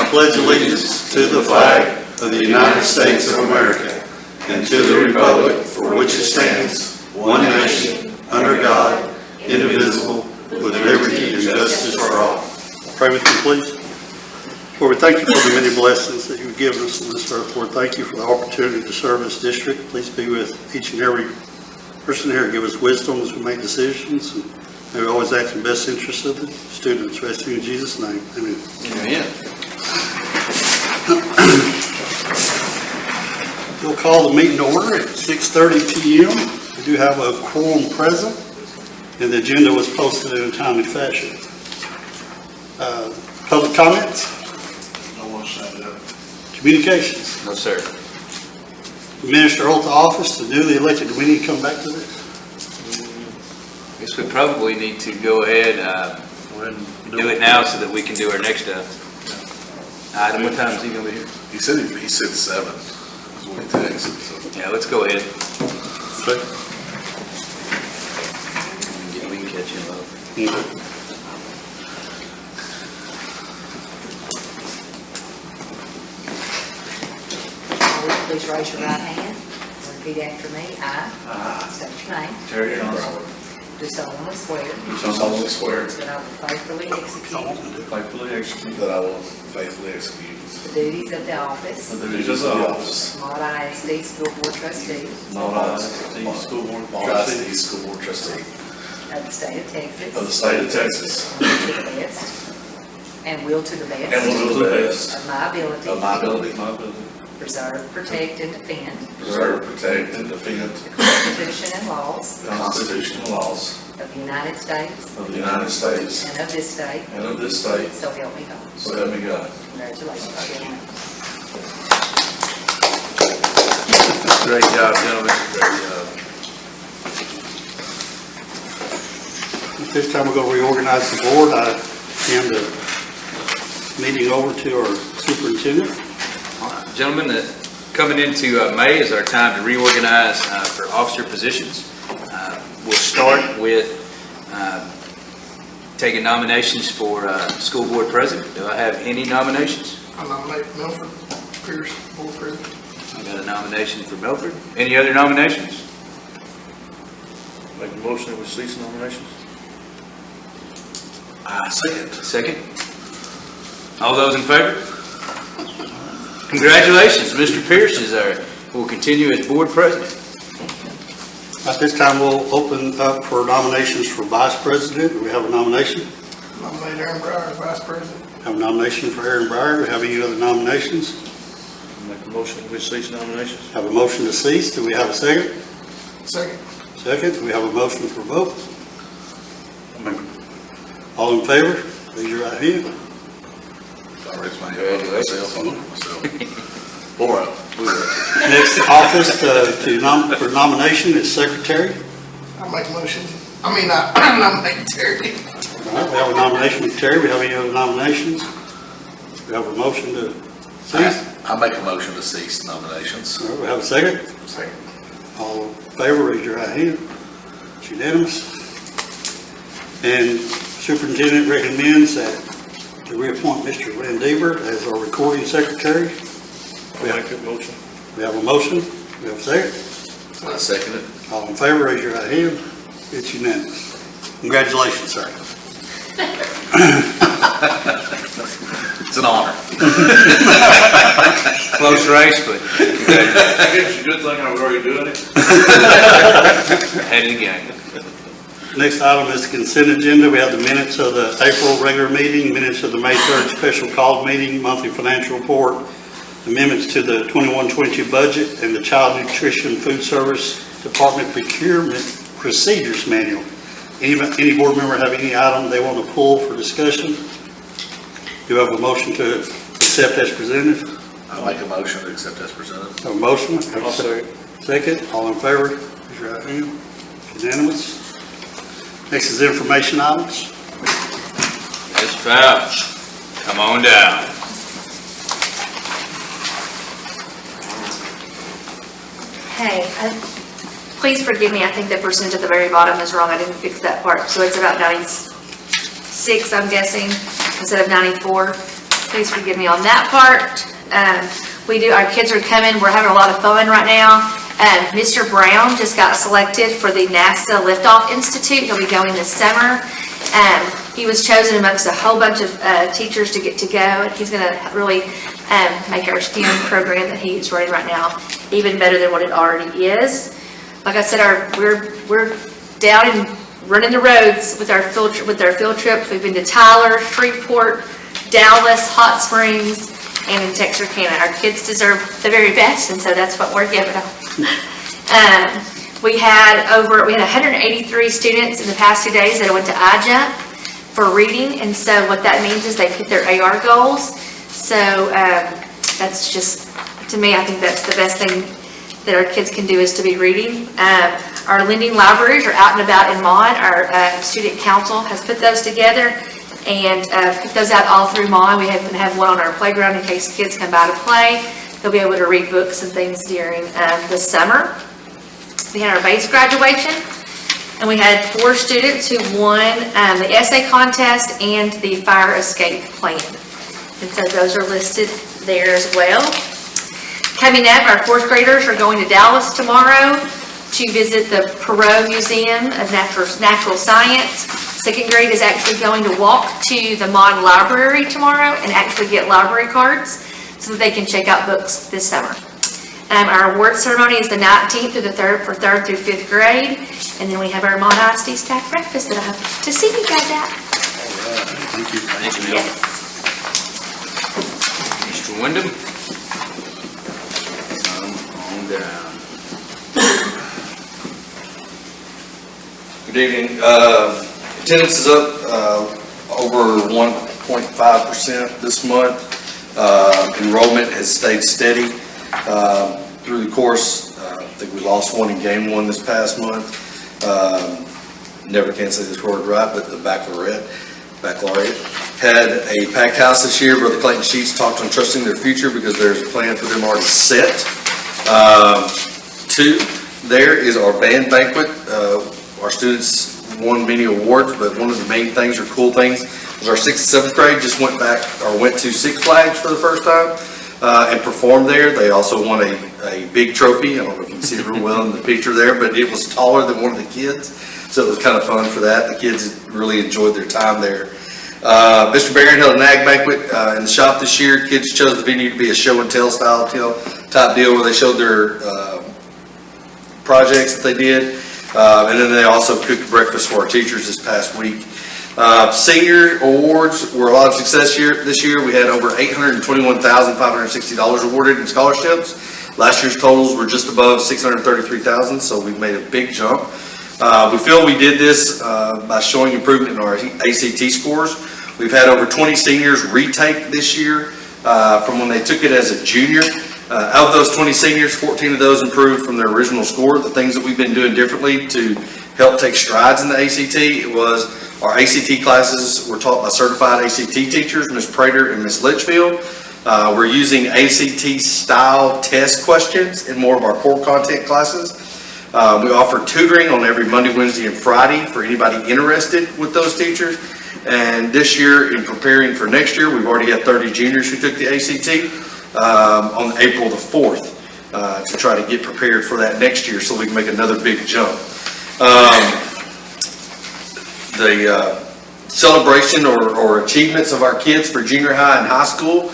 pledge allegiance to the flag of the United States of America and to the republic for which it stands, one nation, under God, indivisible, with liberty and justice for all. Pray with me, please. Lord, we thank you for the many blessings that you've given us on this earth. Lord, thank you for the opportunity to serve this district. Please be with each and every person here. Give us wisdom as we make decisions. And may we always act in the best interest of the students. Rest in Jesus' name. Amen. Amen. We'll call the meeting to order at 6:30 p.m. We do have a quorum present, and the agenda was posted in a timely fashion. Public comments? No one signed up. Communications? No, sir. Minister oath of office, the newly elected. Do we need to come back to this? I guess we probably need to go ahead do it now so that we can do our next item. What time is he going to be here? He said 7. That's what he texted. So. Yeah, let's go ahead. Okay. We can catch him up. Please raise your right hand and repeat after me. I state your name. Terry Johnson. Do solemnly swear Do solemnly swear that I will faithfully execute that I will faithfully execute the duties of the office the duties of the office of Maud ISD School Board Trustee School Board Trustee of the state of Texas of the state of Texas to the best and will to the best and will do the best of my ability of my ability preserve, protect, and defend preserve, protect, and defend the Constitution and laws the Constitution and laws of the United States of the United States and of this state, and of this state, so help me God. so help me God. Congratulations, Chairman. Great job, gentlemen. Great job. At this time, we're going to reorganize the board. I hand the meeting over to our superintendent. All right, gentlemen, coming into May is our time to reorganize for officer positions. We'll start with taking nominations for school board president. Do I have any nominations? I nominate Milford Pierce, board president. I got a nomination for Milford. Any other nominations? Make a motion that we cease nominations. Second. Second. All those in favor? Congratulations, Mr. Pierce will continue as board president. At this time, we'll open up for nominations for vice president. Do we have a nomination? Nominate Aaron Breyer as vice president. Have a nomination for Aaron Breyer. Do we have any other nominations? Make a motion that we cease nominations. Have a motion to cease. Do we have a second? Second. Second. Do we have a motion for vote? All in favor? Raise your right hand. I raised my hand myself. Four up. Next office for nomination is secretary. I make a motion. I nominate Terry. All right, we have a nomination for Terry. We have any other nominations? We have a motion to cease. I make a motion to cease nominations. All right, we have a second. Second. All in favor, raise your right hand. It's unanimous. And superintendent recommends that to reappoint Mr. Len Deaver as our recording secretary. Make that motion. We have a motion. We have a second. I second it. All in favor, raise your right hand. It's unanimous. Congratulations, sir. It's an honor. Close race, but I guess it's a good thing I was already doing it. ahead of the game. Next item is the consent agenda. We have the minutes of the April regular meeting, minutes of the May 3rd special called meeting, monthly financial report, amendments to the 21-22 budget, and the Child Nutrition Food Service Department Procurement Procedures Manual. Any board member have any item they want to pull for discussion? Do you have a motion to accept as presented? I make a motion to accept as presented. Have a motion? Have I'll a second. second. All in favor? Raise your right hand. Unanimous. Next is information items. Ms. Fouch, come on down. Hey, please forgive me, I think the percentage at the very bottom is wrong. I didn't fix that part. So it's about 96, I'm guessing, instead of 94. please forgive me on that part. Our kids are coming, we're having a lot of fun right now. Mr. Brown just got selected for the NASA Liftoff Institute. He'll be going this summer. He was chosen amongst a whole bunch of teachers to get to go, and he's going to really make our STEM program that he's running right now even better than what it already is. Like I said, we're down and running the roads with our field trips. We've been to Tyler, Shreveport, Dallas, Hot Springs, and in Texarkana. Our kids deserve the very best, and so that's what we're giving them. We had 183 students in the past 2 days that went to iJump for reading, and so what that means is they hit their AR goals. So that's just, to me, I think that's the best thing that our kids can do is to be reading. Our lending libraries are out and about in Mon. Our student council has put those together and put those out all through Mon. We have one on our playground in case kids come by to play. They'll be able to read books and things during the summer. We had our base graduation, and we had 4 students who won the essay contest and the fire escape plan. And so those are listed there as well. Coming up, our 4th graders are going to Dallas tomorrow to visit the Perot Museum of Natural Science. 2nd grade is actually going to walk to the Mon Library tomorrow and actually get library cards so that they can check out books this summer. Our award ceremony is the 19th through the 3rd for 3rd through 5th grade. And then we have our Mon ISD staff breakfast that I hope to see you guys at. Thank you. Thank you. Yes. Mr. Wyndham? On down. Good evening. Attendance is up over 1.5% this month. Enrollment has stayed steady through the course. I think we lost one in game 1 this past month. Never can say this word right, but the baccalaureate had a packed house this year. Brother Clayton Sheets talked on trusting their future because there's a plan for them already set. 2, there is our band banquet. Our students won many awards, but one of the main things or cool things was our 6th and 7th grade just went to Six Flags for the first time and performed there. They also won a big trophy. I don't know if you can see it real well in the picture there, but it was taller than one of the kids, so it was kind of fun for that. The kids really enjoyed their time there. Mr. Barron held an ag banquet in the shop this year. Kids chose the venue to be a show and tell style type deal where they showed their projects that they did. And then they also cooked breakfast for our teachers this past week. Senior awards were a lot of success this year. We had over $821,560 awarded in scholarships. Last year's totals were just above $633,000, so we've made a big jump. We feel we did this by showing improvement in our ACT scores. We've had over 20 seniors retake this year from when they took it as a junior. Out of those 20 seniors, 14 of those improved from their original score. The things that we've been doing differently to help take strides in the ACT, it was our ACT classes were taught by certified ACT teachers, Ms. Prater and Ms. Litchfield. We're using ACT style test questions in more of our core content classes. We offer tutoring on every Monday, Wednesday, and Friday for anybody interested with those teachers. And this year, in preparing for next year, we've already had 30 juniors who took the ACT. On April the 4th to try to get prepared for that next year so we can make another big jump. The celebration or achievements of our kids for junior high and high school,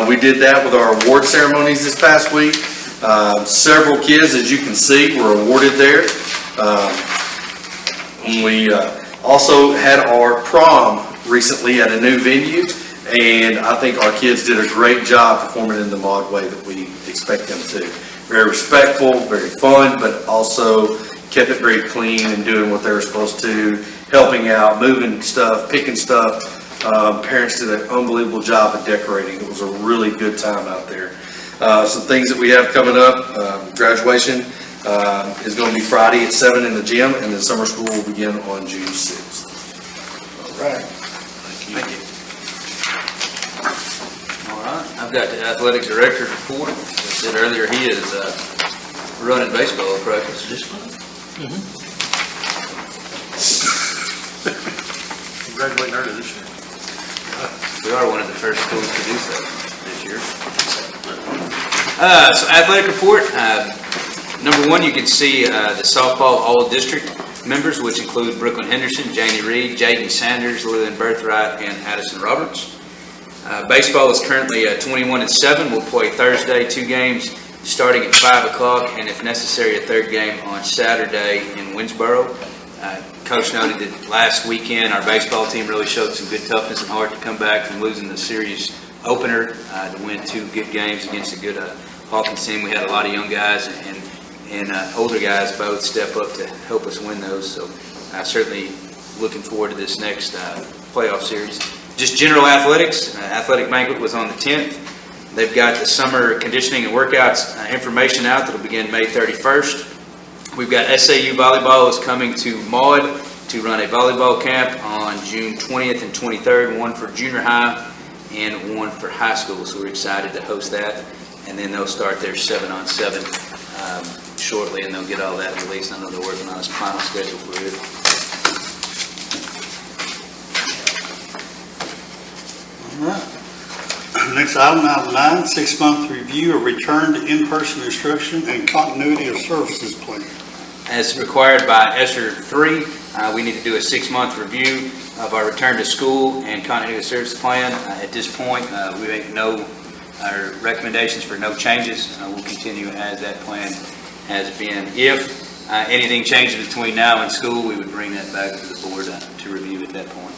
we did that with our award ceremonies this past week. Several kids, as you can see, were awarded there. We also had our prom recently at a new venue. And I think our kids did a great job performing in the mod way that we expect them to. Very respectful, very fun, but also kept it very clean and doing what they were supposed to, helping out, moving stuff, picking stuff. Parents did an unbelievable job of decorating. It was a really good time out there. Some things that we have coming up, graduation is going to be Friday at 7 in the gym, and then summer school will begin on June 6th. All right. Thank you. I've got the athletics director's report. As I said earlier, he is running baseball practice. Congratulating her this year. We are one of the first schools to do so this year. So athletic report, number one, you can see the softball all-district members, which include Brooklyn Henderson, Janie Reed, Jaden Sanders, Lillian Birthright, and Addison Roberts. Baseball is currently 21-7. We'll play Thursday, 2 games starting at 5 o'clock, and if necessary, a 3rd game on Saturday in Winsboro. Coach noted that last weekend our baseball team really showed some good toughness and heart to come back from losing the series opener to win 2 good games against a good Hawkins team. We had a lot of young guys and older guys both step up to help us win those. So certainly looking forward to this next playoff series. Just general athletics. Athletic banquet was on the 10th. They've got the summer conditioning and workouts information out that'll begin May 31st. We've got SAU volleyball is coming to Maud to run a volleyball camp on June 20th and 23rd, one for junior high and one for high school. So we're excited to host that. And then they'll start their 7-on-7 shortly, and they'll get all that released. I know they're working on this final schedule for it. All right. Next item, item 9, 6-month review of return to in-person instruction and continuity of services plan. As required by ESSER 3, we need to do a 6-month review of our return to school and continuity of service plan. At this point, we make our recommendations for no changes. We'll continue as that plan has been. If anything changes between now and school, we would bring that back to the board to review at that point.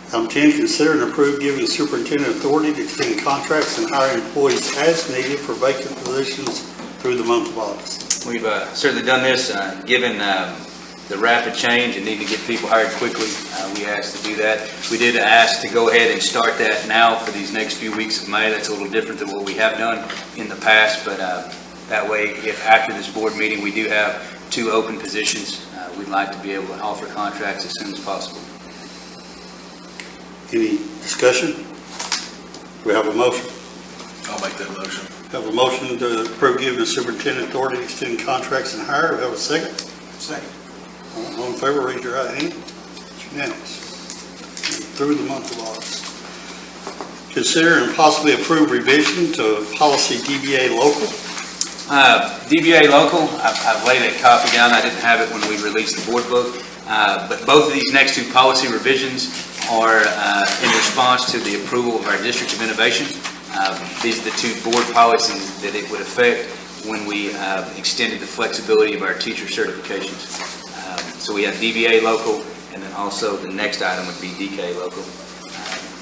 Item 10, consider and approve giving the superintendent authority to extend contracts and hire employees as needed for vacant positions through the month of August. We've certainly done this, given the rapid change and need to get people hired quickly. We asked to do that. We did ask to go ahead and start that now for these next few weeks of May. That's a little different than what we have done in the past, but that way, if after this board meeting we do have 2 open positions, we'd like to be able to offer contracts as soon as possible. Any discussion? We have a motion. I'll make that motion. Have a motion to approve giving the superintendent authority to extend contracts and hire. We have a second. Second. All in favor, raise your right hand. It's unanimous. Through the month of August. Consider and possibly approve revision to policy DBA local. DBA local, I've laid a copy down. I didn't have it when we released the board book. But both of these next 2 policy revisions are in response to the approval of our District of Innovation. These are the 2 board policies that it would affect when we extended the flexibility of our teacher certifications. So we have DBA local, and then also the next item would be DK local.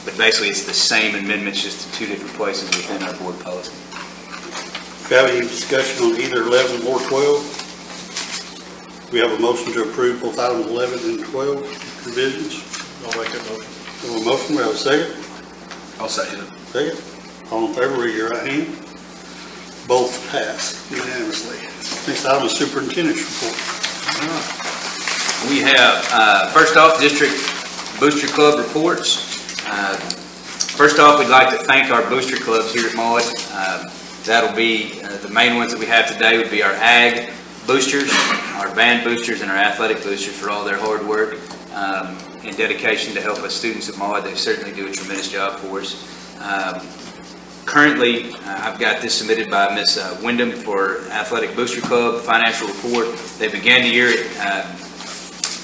But basically it's the same amendments, just 2 different places within our board policy. If you have any discussion on either 11 or 12, we have a motion to approve both items 11 and 12 revisions. I'll make that motion. We have a motion, we have a second. I'll second it. Second. All in favor, raise your right hand. Both pass unanimously. Next item is superintendent's report. We have, first off, District Booster Club reports. First off, we'd like to thank our booster clubs here at Maude. That'll be, the main ones that we have today would be our ag boosters, our band boosters, and our athletic boosters for all their hard work and dedication to help us students at Maude. They certainly do a tremendous job for us. Currently, I've got this submitted by Ms. Wyndham for Athletic Booster Club financial report. They began the year at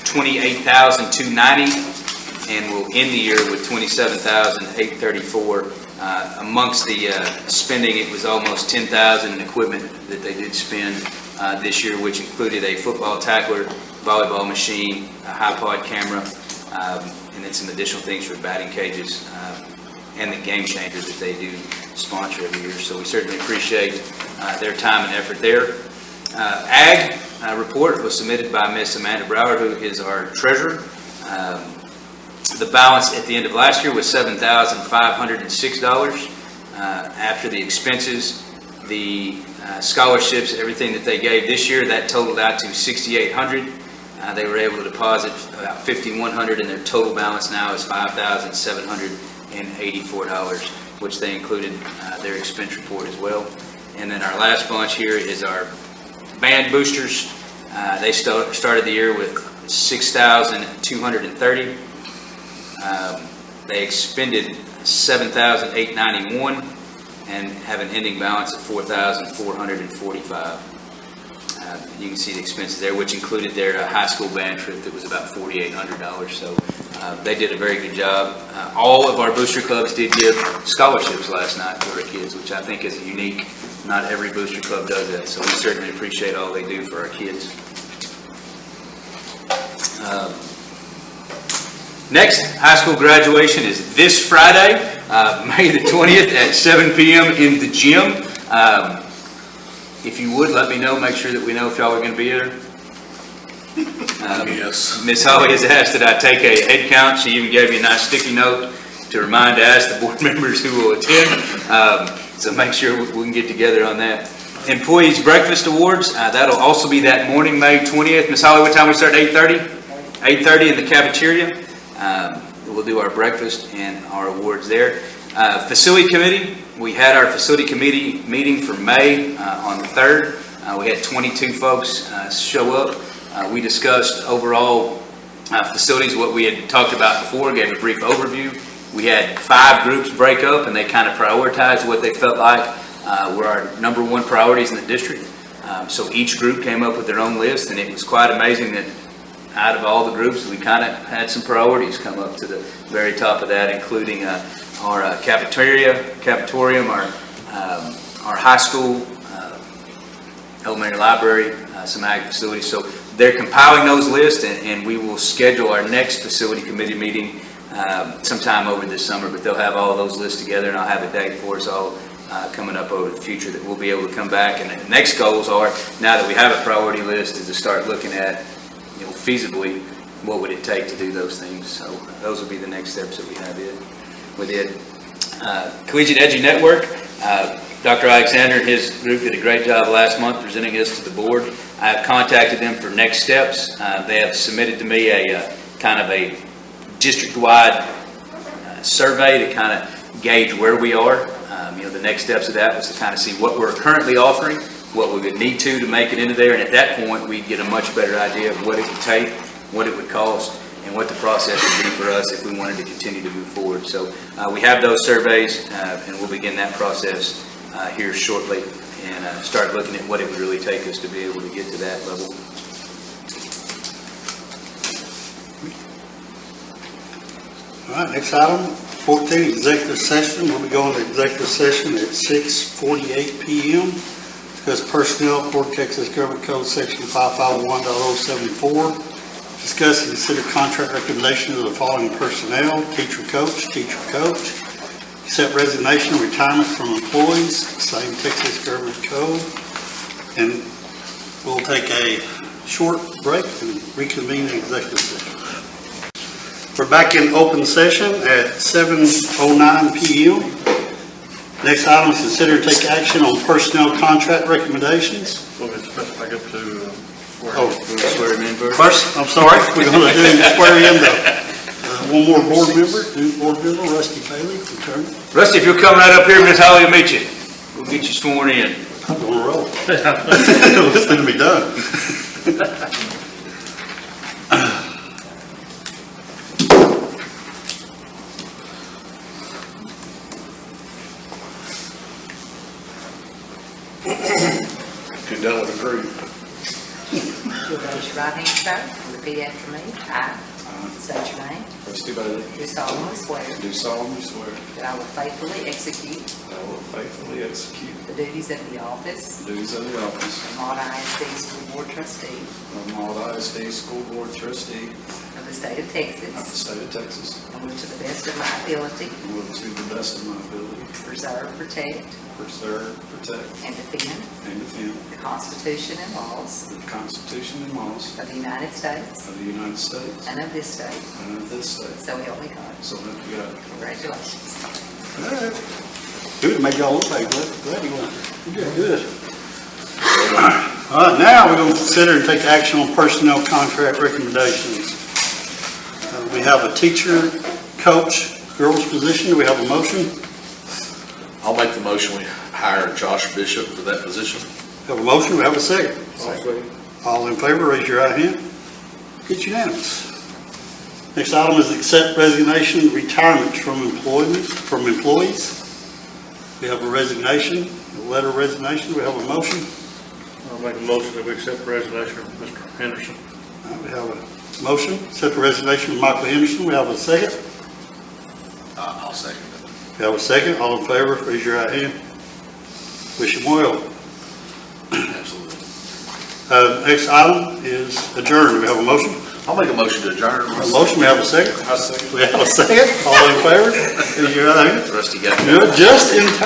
$28,290 and will end the year with $27,834. Amongst the spending, it was almost $10,000 in equipment that they did spend this year, which included a football tackler, volleyball machine, a high-pod camera, and then some additional things for batting cages and the game changer that they do sponsor every year. So we certainly appreciate their time and effort there. Ag report was submitted by Ms. Amanda Brower, who is our treasurer. The balance at the end of last year was $7,506. After the expenses, the scholarships, everything that they gave this year, that totaled out to $6,800. They were able to deposit about $5,100, and their total balance now is $5,784, which they included their expense report as well. And then our last bunch here is our band boosters. They started the year with $6,230. They expended $7,891 and have an ending balance of $4,445. You can see the expenses there, which included their high school band trip that was about $4,800. So they did a very good job. All of our booster clubs did give scholarships last night to our kids, which I think is unique. Not every booster club does that, so we certainly appreciate all they do for our kids. Next, high school graduation is this Friday, May the 20th at 7 p.m. in the gym. If you would, let me know, make sure that we know if y'all are going to be there. Yes. Ms. Holly has asked that I take a head count. She even gave me a nice sticky note to remind to ask the board members who will attend. So make sure we can get together on that. Employees Breakfast Awards, that'll also be that morning, May 20th. Ms. Holly, what time we start? 8:30? 8:30 in the cafeteria. We'll do our breakfast and our awards there. Facility Committee, we had our Facility Committee meeting for May on the 3rd. We had 22 folks show up. We discussed overall facilities, what we had talked about before, gave a brief overview. We had 5 groups break up, and they kind of prioritized what they felt like were our number one priorities in the district. So each group came up with their own list, and it was quite amazing that out of all the groups, we kind of had some priorities come up to the very top of that, including our cafetorium, our high school, elementary library, some ag facilities. So they're compiling those lists, and we will schedule our next facility committee meeting sometime over this summer, but they'll have all those lists together, and I'll have a date for us all coming up over the future that we'll be able to come back. And the next goals are, now that we have a priority list, is to start looking at, feasibly, what would it take to do those things. So those will be the next steps that we have with it. Collegiate Edu Network, Dr. Alexander and his group did a great job last month presenting this to the board. I have contacted them for next steps. They have submitted to me a kind of a district-wide survey to kind of gauge where we are. The next steps of that was to kind of see what we're currently offering, what we would need to make it into there, and at that point, we'd get a much better idea of what it would take, what it would cost, and what the process would be for us if we wanted to continue to move forward. So we have those surveys, and we'll begin that process here shortly and start looking at what it would really take us to be able to get to that level. All right, next item, 14, executive session. We'll be going to executive session at 6:48 p.m. Discuss personnel, Port Texas Government Code Section 551.074. Discuss and consider contract recommendations of the following personnel: teacher coach. Accept resignation and retirement from employees, same Texas Government Code. And we'll take a short break and reconvene the executive session. We're back in open session at 7:09 p.m. Next item is consider and take action on personnel contract recommendations. We'll get back up to Swear him in first. First, I'm sorry, we're going to do swear in one more board member, new board member, Rusty Bailey, return. Rusty, if you'll come right up here, Ms. Holly will meet you. We'll get you sworn in. I'm going to roll. It's going to be done. Get done with the group. You'll raise your right hand, sir, and repeat after me. I state your name. Rusty Bailey, Do solemnly swear do solemnly swear that I will faithfully execute that I will faithfully execute the duties of the office the duties of the office of Maud ISD School Board Trustee of Maud ISD School Board Trustee of the state of of the Texas, state of Texas, and will to the best of my ability and will to the best of my ability preserve, protect, preserve, protect, and defend and defend the Constitution and laws the Constitution and laws of the United States of the United States and of this state, and of this state. so help me God. So help me God. Congratulations. All right. Good, made y'all look like glad you won. You did good. All right, now we're going to consider and take action on personnel contract recommendations. We have a teacher, coach, girls position. Do we have a motion? I'll make the motion, we hire Josh Bishop for that position. Have a motion, we have a second. Second. All in favor, raise your right hand. It's unanimous. Next item is accept resignation, retirements from employees. We have a resignation, a letter of resignation. We have a motion. I'll make a motion that we accept the resignation of Mr. Henderson. We have a motion, accept the resignation of Michael Henderson. We have a second. I'll second it. We have a second. All in favor, raise your right hand. Wish him well. Absolutely. Next item is adjourn. Do we have a motion? I'll make a motion to adjourn. A motion, we have a second. I second. We have a second. All in favor, raise your right hand. Rusty got it. Good, just in time.